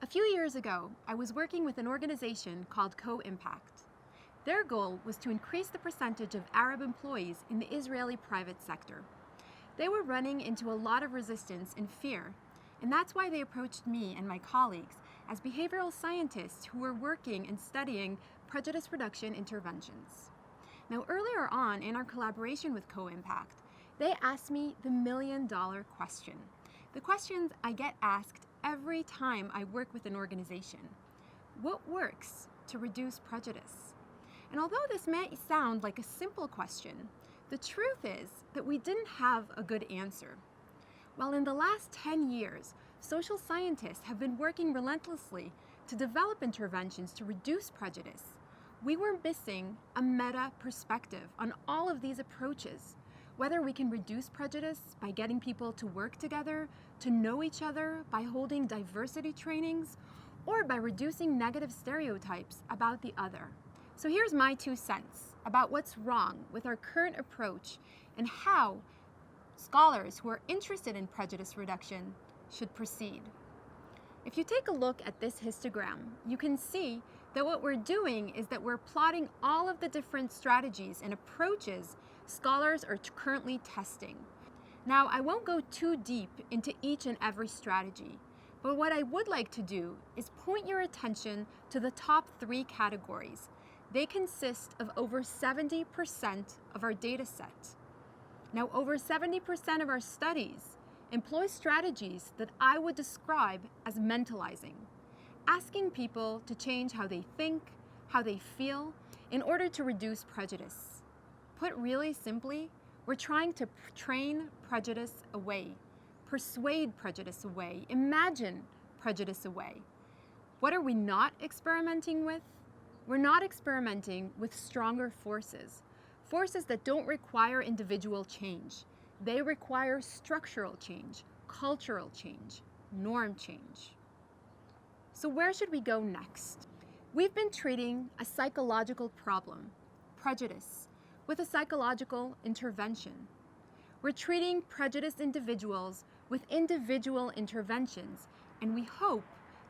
A few years ago, I was working with an organization called CoImpact. Their goal was to increase the percentage of Arab employees in the Israeli private sector. They were running into a lot of resistance and fear, and that's why they approached me and my colleagues as behavioral scientists who were working and studying prejudice reduction interventions. Now, earlier on in our collaboration with CoImpact, they asked me the million-dollar question. The questions I get asked every time I work with an organization. What works to reduce prejudice? And although this may sound like a simple question, the truth is that we didn't have a good answer. Well, in the last 10 years, social scientists have been working relentlessly to develop interventions to reduce prejudice. We were missing a meta perspective on all of these approaches, whether we can reduce prejudice by getting people to work together, to know each other, by holding diversity trainings, or by reducing negative stereotypes about the other. So here's my 2 cents about what's wrong with our current approach and how scholars who are interested in prejudice reduction should proceed. If you take a look at this histogram, you can see that what we're doing is that we're plotting all of the different strategies and approaches scholars are currently testing. Now, I won't go too deep into each and every strategy, but what I would like to do is point your attention to the top 3 categories. They consist of over 70% of our data set. Now, over 70% of our studies employ strategies that I would describe as mentalizing, asking people to change how they think, how they feel, in order to reduce prejudice. Put really simply, we're trying to train prejudice away, persuade prejudice away, imagine prejudice away. What are we not experimenting with? We're not experimenting with stronger forces, forces that don't require individual change. They require structural change, cultural change, norm change. So where should we go next? We've been treating a psychological problem, prejudice, with a psychological intervention. We're treating prejudiced individuals with individual interventions, and we hope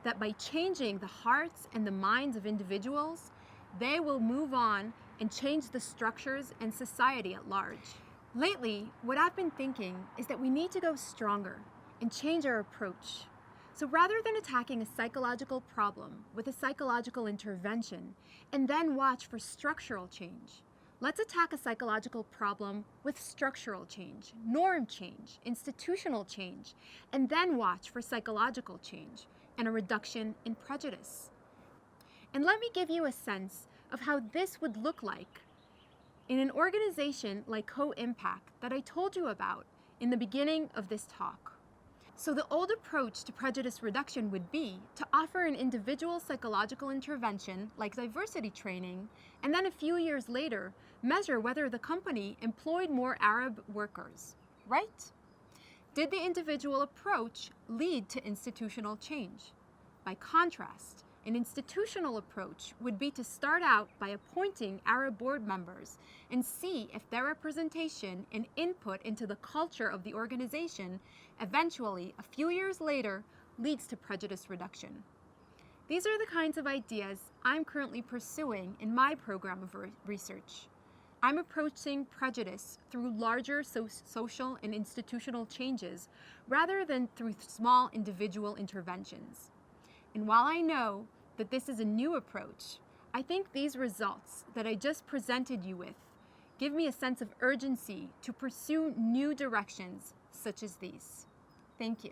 that by changing the hearts and the minds of individuals, they will move on and change the structures and society at large. Lately, what I've been thinking is that we need to go stronger and change our approach. So rather than attacking a psychological problem with a psychological intervention and then watch for structural change, let's attack a psychological problem with structural change, norm change, institutional change, and then watch for psychological change and a reduction in prejudice. And let me give you a sense of how this would look like in an organization like CoImpact that I told you about in the beginning of this talk. So the old approach to prejudice reduction would be to offer an individual psychological intervention like diversity training, and then a few years later, measure whether the company employed more Arab workers, right? Did the individual approach lead to institutional change? By contrast, an institutional approach would be to start out by appointing Arab board members and see if their representation and input into the culture of the organization eventually, a few years later, leads to prejudice reduction. These are the kinds of ideas I'm currently pursuing in my program of research. I'm approaching prejudice through larger social and institutional changes rather than through small individual interventions. And while I know that this is a new approach, I think these results that I just presented you with give me a sense of urgency to pursue new directions such as these. Thank you.